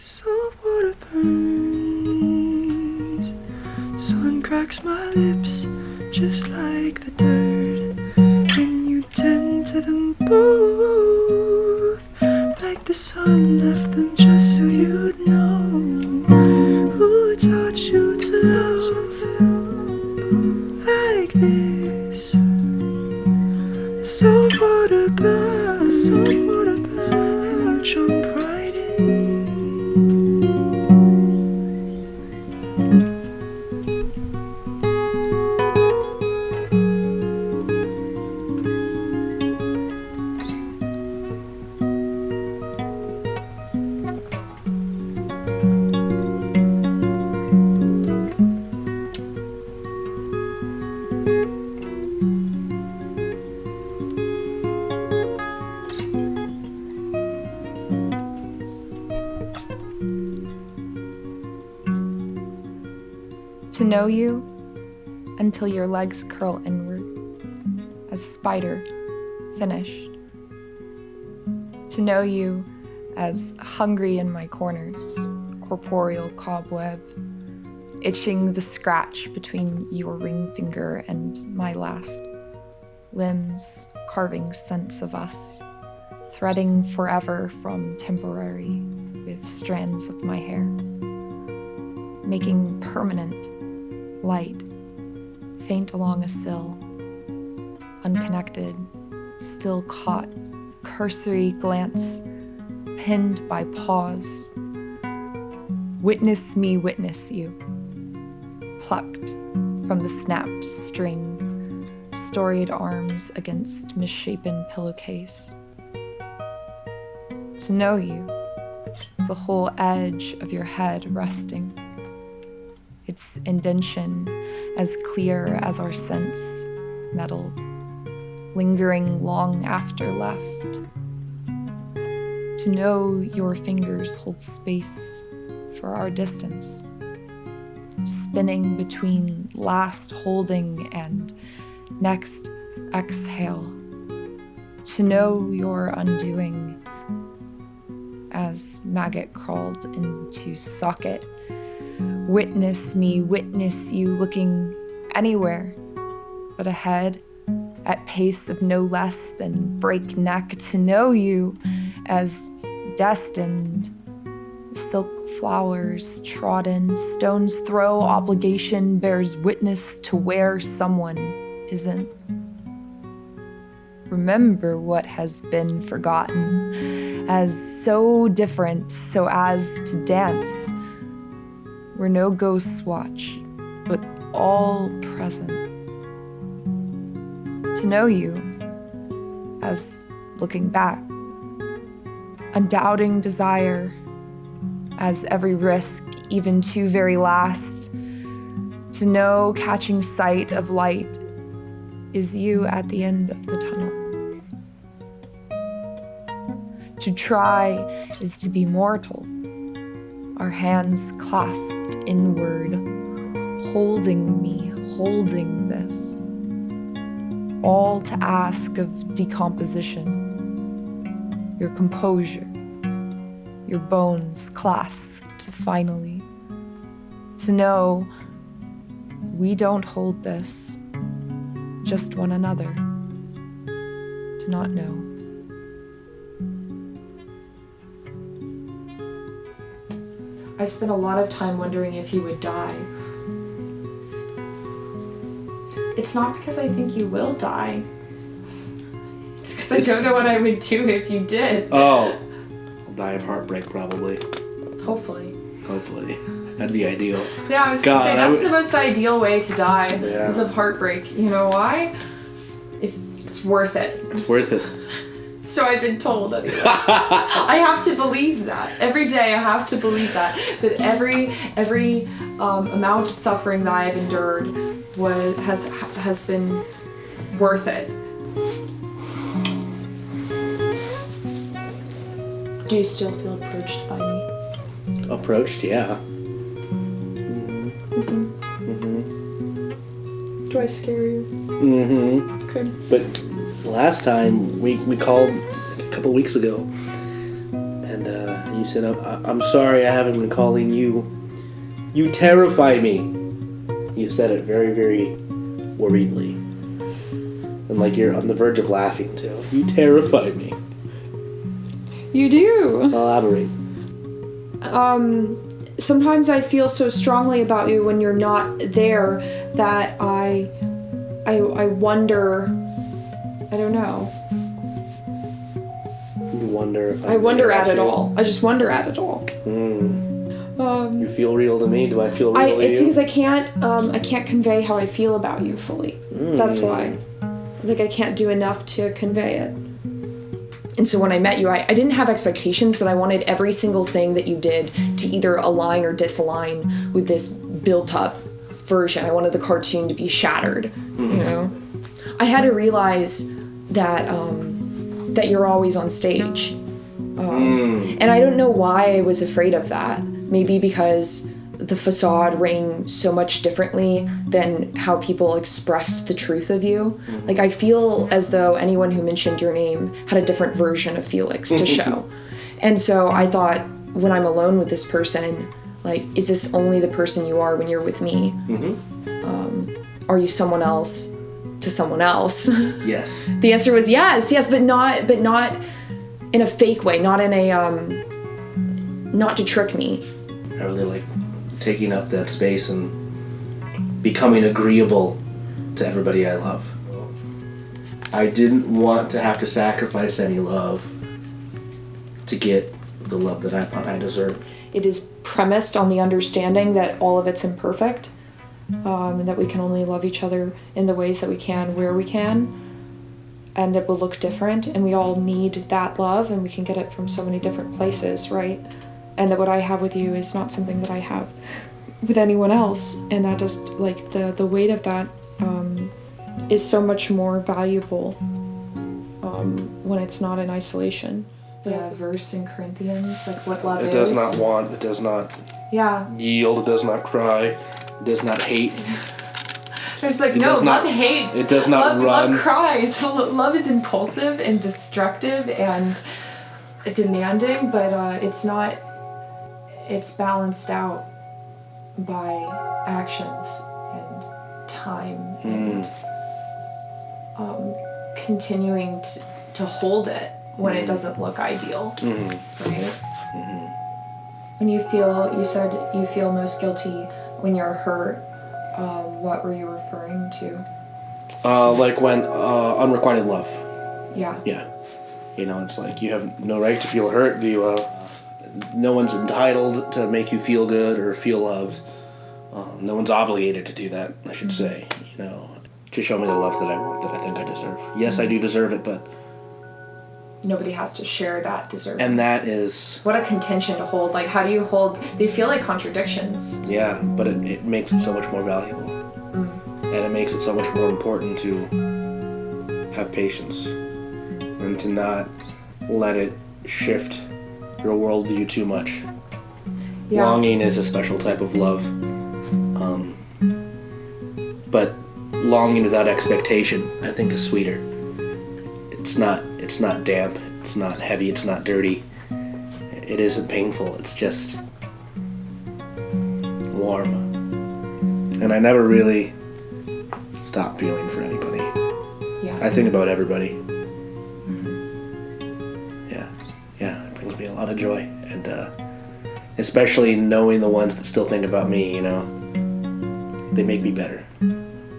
Salt water burns, sun cracks my lips just like the dirt, and you tend to them both like the sun left them just so you'd know who taught you to love like this. The salt water burns, and you jump right in. To know you until your legs curl inward, as a spider finished. To know you as hungry in my corners, corporeal cobweb, itching the scratch between your ring finger and my last. Limbs carving sense of us, threading forever from temporary with strands of my hair, making permanent light, faint along a sill, unconnected, still caught, cursory glance, pinned by pause. Witness me witness you, plucked from the snapped string, storied arms against misshapen pillowcase. To know you, the whole edge of your head resting, its indention as clear as our sense metal, lingering long after left. To know your fingers hold space for our distance, spinning between last holding and next exhale. To know your undoing as maggot crawled into socket. Witness me, witness you, looking anywhere but ahead, at pace of no less than breakneck. To know you as destined, silk flowers trodden, stone's throw, obligation bears witness to where someone isn't. Remember what has been forgotten, as so different so as to dance, where no ghosts watch, but all present. To know you as looking back, undoubting desire, as every risk, even to very last. To know catching sight of light is you at the end of the tunnel. To try is to be mortal, our hands clasped inward, holding me, holding this. All to ask of decomposition, your composure, your bones clasped finally. To know we don't hold this, just one another. To not know. I spent a lot of time wondering if you would die. It's not because I think you will die. It's because I don't know what I would do if you did. Oh, I'll die of heartbreak probably. Hopefully. That'd be ideal. Yeah, I was going to say, that's the most ideal way to die, is of heartbreak. You know why? It's worth it. It's worth it. So I've been told anyway. I have to believe that. Every day I have to believe that every amount of suffering that I've endured has been worth it. Do you still feel approached by me? Approached, yeah. Do I scare you? Good. But last time we called a couple weeks ago, And you said, I'm sorry I haven't been calling you. You terrify me. You said it very, very worriedly. And like you're on the verge of laughing too. You terrify me. You do. Elaborate. Sometimes I feel so strongly about you when you're not there that I wonder. I don't know. You wonder if I wonder at it all. I just wonder at it all. You feel real to me. Do I feel real to you? It's because I can't convey how I feel about you fully. That's why. Like I can't do enough to convey it. And so when I met you, I didn't have expectations, but I wanted every single thing that you did to either align or disalign with this built-up version. I wanted the cartoon to be shattered, you know? I had to realize that that you're always on stage. And I don't know why I was afraid of that. Maybe because the facade rang so much differently than how people expressed the truth of you. Like I feel as though anyone who mentioned your name had a different version of Felix to show. And so I thought, when I'm alone with this person, like, is this only the person you are when you're with me? Are you someone else to someone else? Yes. The answer was yes, but not in a fake way, not in a not to trick me. I really like taking up that space and becoming agreeable to everybody I love. I didn't want to have to sacrifice any love to get the love that I thought I deserved. It is premised on the understanding that all of it's imperfect, and that we can only love each other in the ways that we can, where we can, and it will look different, and we all need that love, and we can get it from so many different places, right? And that what I have with you is not something that I have with anyone else, and that just, like, the weight of that is so much more valuable when it's not in isolation. The verse in Corinthians, like what love is. It does not want, it does not yield, it does not cry, it does not hate. There's like, no, love hates. It does not run. Love cries. Love is impulsive and destructive and demanding, but it's not, it's balanced out by actions and time and continuing to hold it when it doesn't look ideal, right? When you said you feel most guilty when you're hurt, what were you referring to? Like when unrequited love. Yeah. Yeah. You know, it's like you have no right to feel hurt. No one's entitled to make you feel good or feel loved. No one's obligated to do that, I should say. You know, to show me the love that I want, that I think I deserve. Yes, I do deserve it, but nobody has to share that deserve. And that is... What a contention to hold. Like, how do you hold... They feel like contradictions. Yeah, but it makes it so much more valuable. And it makes it so much more important to have patience. And to not let it shift your worldview too much. Yeah. Longing is a special type of love. But longing without expectation, I think, is sweeter. It's not damp, it's not heavy, it's not dirty. It isn't painful, it's just warm. And I never really stop feeling for anybody. Yeah. I think about everybody. Yeah, it brings me a lot of joy. And especially knowing the ones that still think about me, you know, they make me better.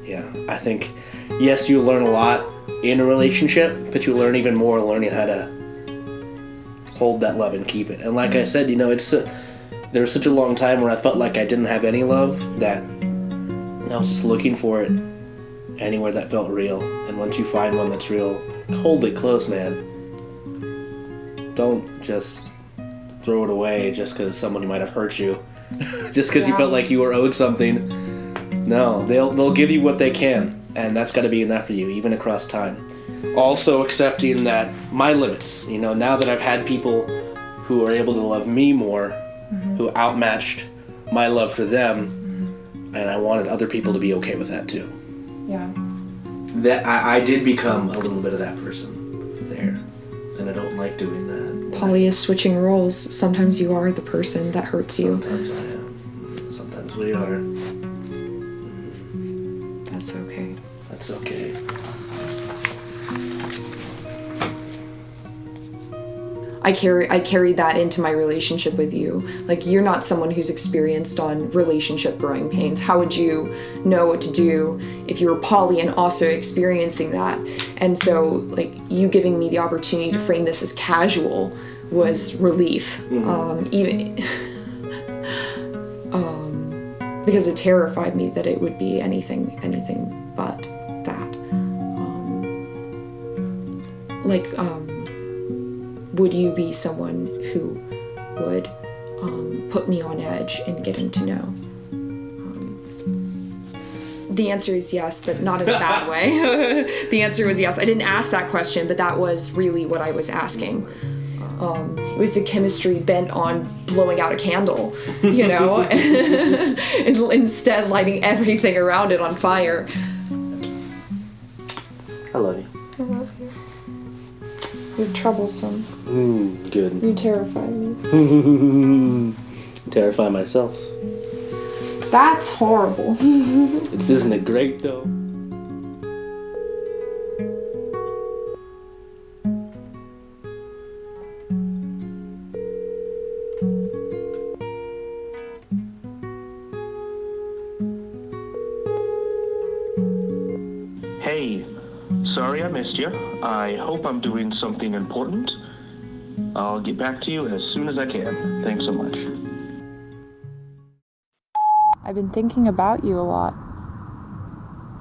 Yeah, I think, yes, you learn a lot in a relationship, but you learn even more learning how to hold that love and keep it. And like I said, you know, there was such a long time where I felt like I didn't have any love, that I was just looking for it anywhere that felt real. And once you find one that's real, hold it close, man. Don't just throw it away just because somebody might have hurt you. Just because you felt like you were owed something. No, they'll give you what they can, and that's got to be enough for you, even across time. Also accepting that my limits, you know, now that I've had people who are able to love me more, who outmatched my love for them, and I wanted other people to be okay with that too. Yeah. That I did become a little bit of that person there, and I don't like doing that. Polly is switching roles. Sometimes you are the person that hurts you. Sometimes I am. Sometimes we are. That's okay. That's okay. I carry that into my relationship with you. Like, you're not someone who's experienced on relationship growing pains. How would you know what to do if you were poly and also experiencing that? And so, like, you giving me the opportunity to frame this as casual was relief. Because it terrified me that it would be anything but that. Would you be someone who would put me on edge in getting to know? The answer is yes, but not in a bad way. The answer was yes. I didn't ask that question, but that was really what I was asking. It was the chemistry bent on blowing out a candle, you know, and instead lighting everything around it on fire. I love you. I love you. You're troublesome. Good. You terrify me. Terrify myself. That's horrible. Isn't it great though? Hey, sorry I missed you. I hope I'm doing something important. I'll get back to you as soon as I can. Thanks so much. I've been thinking about you a lot,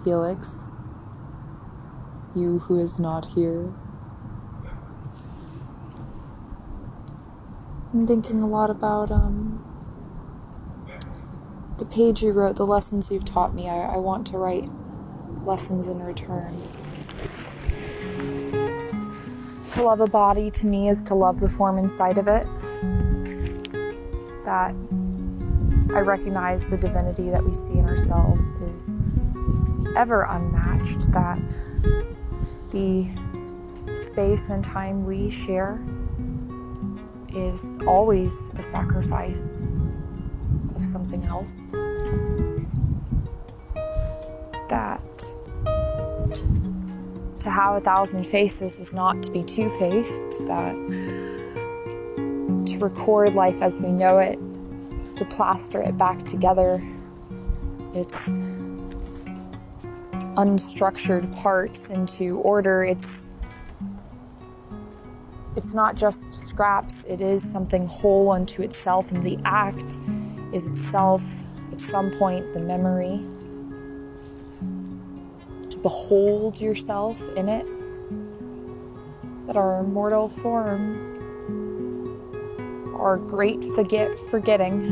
Felix. You who is not here. I'm thinking a lot about the page you wrote, the lessons you've taught me. I want to write lessons in return. To love a body to me is to love the form inside of it. That I recognize the divinity that we see in ourselves is ever unmatched, that the space and time we share is always a sacrifice of something else. That to have 1,000 faces is not to be two-faced, that to record life as we know it, to plaster it back together, its unstructured parts into order. It's not just scraps, it is something whole unto itself, and the act is itself, at some point, the memory. To behold yourself in it, that our mortal form, our great forgetting,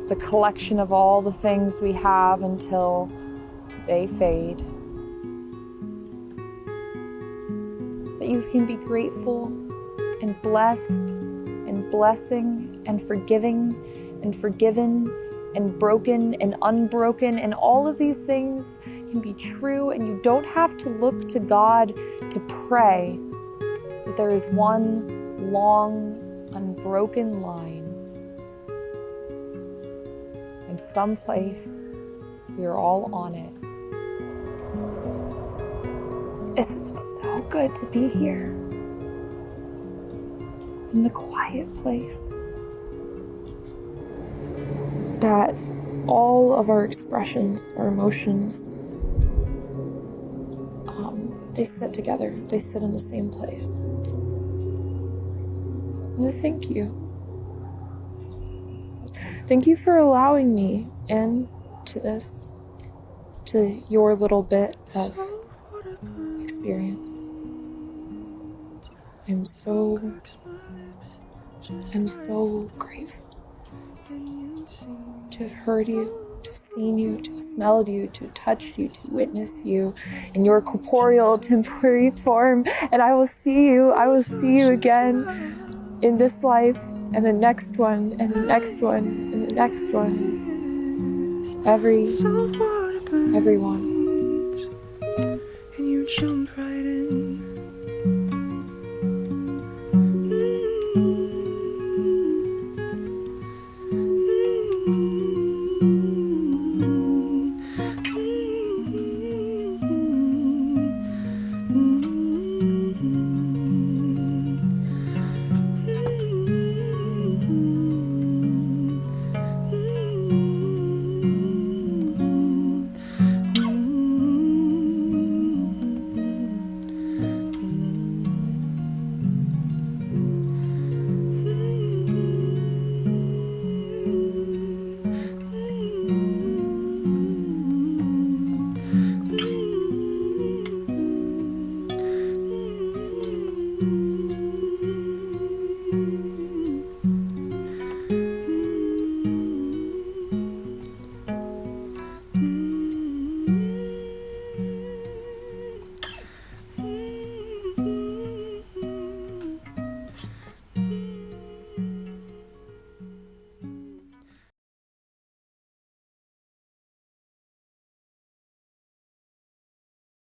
the collection of all the things we have until they fade. That you can be grateful and blessed and blessing and forgiving and forgiven and broken and unbroken, and all of these things can be true, and you don't have to look to God to pray that there is one long, unbroken line. And someplace we are all on it. Isn't it so good to be here? In the quiet place. That all of our expressions, our emotions, they sit together. They sit in the same place. And I thank you. Thank you for allowing me into this, to your little bit of experience. I'm so grateful to have heard you, to have seen you, to have smelled you, to have touched you, to witness you in your corporeal, temporary form. And I will see you again in this life, and the next one, and the next one, and the next one. Everyone.